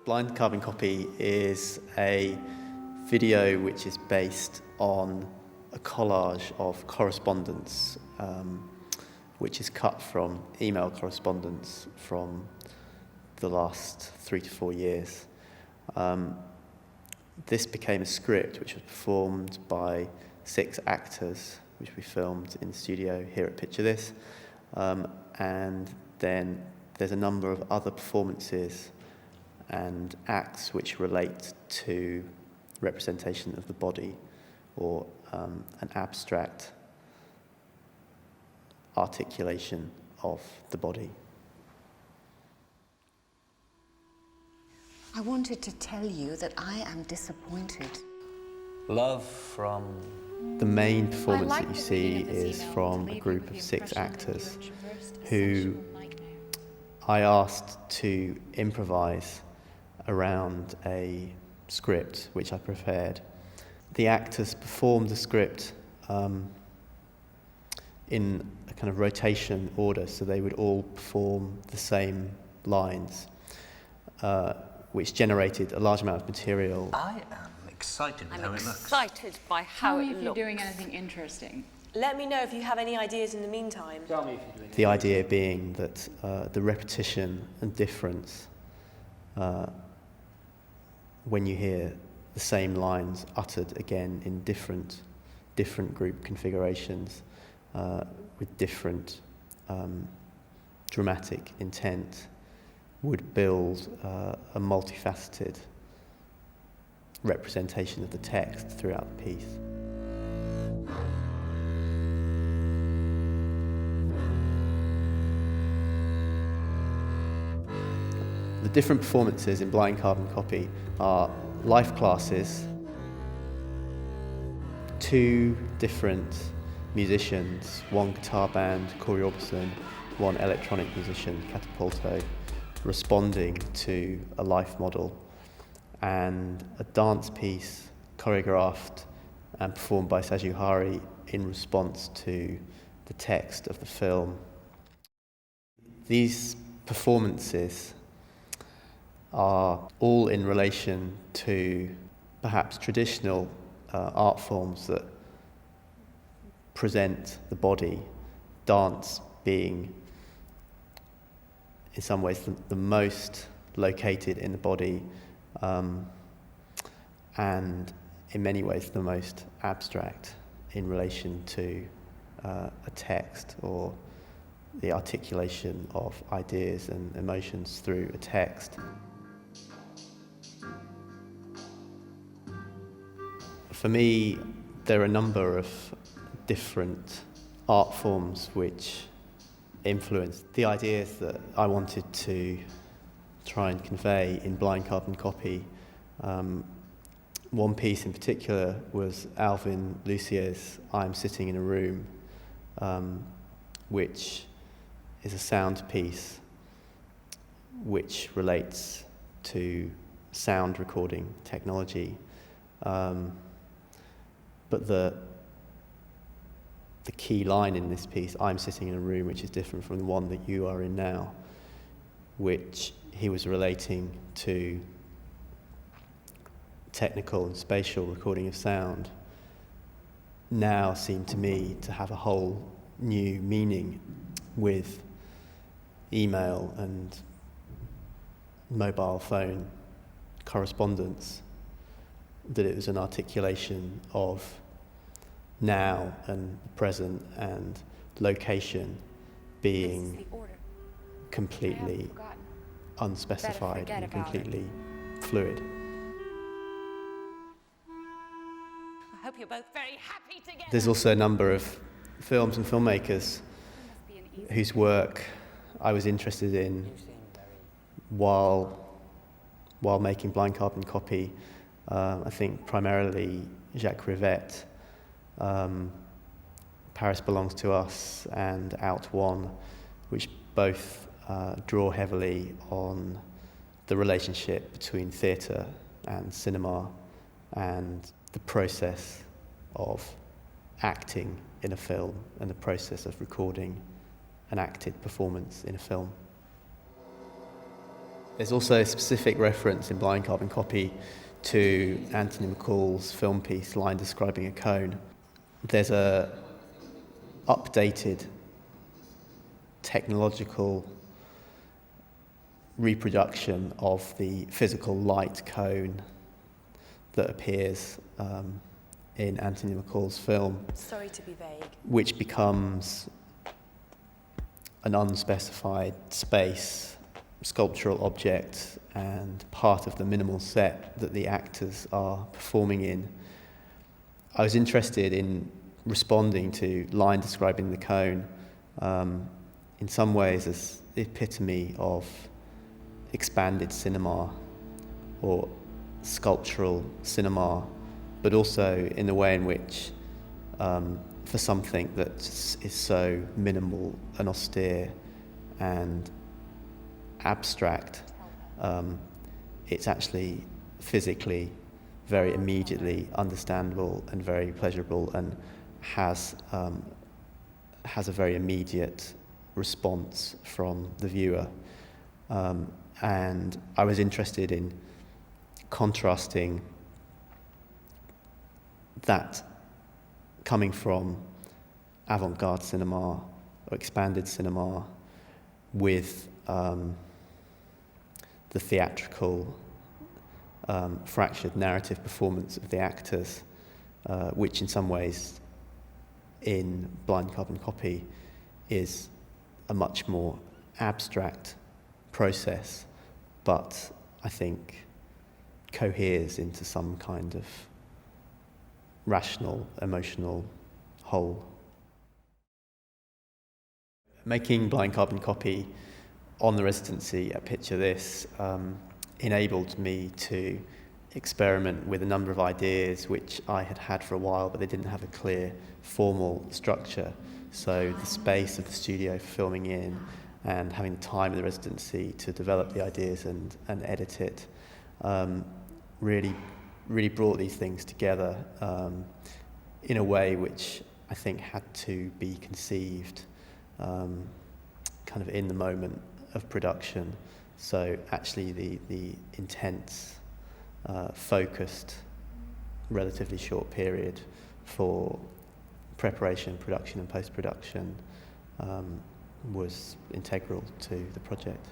Blind Carbon Copy is a video which is based on a collage of correspondence which is cut from email correspondence from the last 3 to 4 years. This became a script which was performed by 6 actors, which we filmed in the studio here at Picture This. And then there's a number of other performances and acts which relate to representation of the body or an abstract articulation of the body. I wanted to tell you that I am disappointed. Love from... The main performance that you see is from a group of 6 actors who I asked to improvise around a script which I prepared. The actors performed the script in a kind of rotation order, so they would all perform the same lines, which generated a large amount of material. I am excited with how it looks. I'm excited by how Tell it me if looks. you're doing anything interesting. Let me know if you have any ideas in the meantime. Tell me if you're doing The idea being that the repetition and difference, when you hear the same lines uttered again in different group configurations, with different dramatic intent, would build a multifaceted representation of the text throughout the piece. The different performances in Blind Carbon Copy are life classes, 2 different musicians, 1 guitar band, Corey Orbison, 1 electronic musician, Catapulto, responding to a life model, and a dance piece choreographed and performed by Saju Hari in response to the text of the film. These performances are all in relation to perhaps traditional art forms that present the body, dance being in some ways the most located in the body, and in many ways the most abstract in relation to a text or the articulation of ideas and emotions through a text. For me, there are a number of different art forms which influenced the ideas that I wanted to try and convey in Blind Carbon Copy. One piece in particular was Alvin Lucier's I'm Sitting in a Room, which is a sound piece which relates to sound recording technology. But the key line in this piece, I'm sitting in a room, which is different from the one that you are in now, which he was relating to technical and spatial recording of sound, now seemed to me to have a whole new meaning with email and mobile phone correspondence, that it was an articulation of now and present and location being completely unspecified and completely fluid. I hope you're both very happy together. There's also a number of films and filmmakers whose work I was interested in while making Blind Carbon Copy. I think primarily Jacques Rivette, Paris Belongs to Us and Out One, which both draw heavily on the relationship between theatre and cinema and the process of acting in a film and the process of recording an acted performance in a film. There's also a specific reference in Blind Carbon Copy to Anthony McCall's film piece, Line Describing a Cone. There's a updated technological reproduction of the physical light cone that appears in Anthony McCall's film. Sorry to be vague. Which becomes an unspecified space, sculptural object, and part of the minimal set that the actors are performing in. I was interested in responding to Line Describing the Cone in some ways as the epitome of expanded cinema or sculptural cinema, but also in the way in which for something that is so minimal and austere and abstract, it's actually physically very immediately understandable and very pleasurable, and has a very immediate response from the viewer. And I was interested in contrasting that coming from avant-garde cinema or expanded cinema with the theatrical fractured narrative performance of the actors, which in some ways in Blind Carbon Copy is a much more abstract process, but I think coheres into some kind of rational, emotional whole. Making Blind Carbon Copy on the residency at Picture This enabled me to experiment with a number of ideas which I had had for a while, but they didn't have a clear formal structure. So the space of the studio for filming in, and having the time of the residency to develop the ideas and edit it, really brought these things together in a way which I think had to be conceived kind of in the moment of production. So actually the intense, focused, relatively short period for preparation, production and post-production was integral to the project.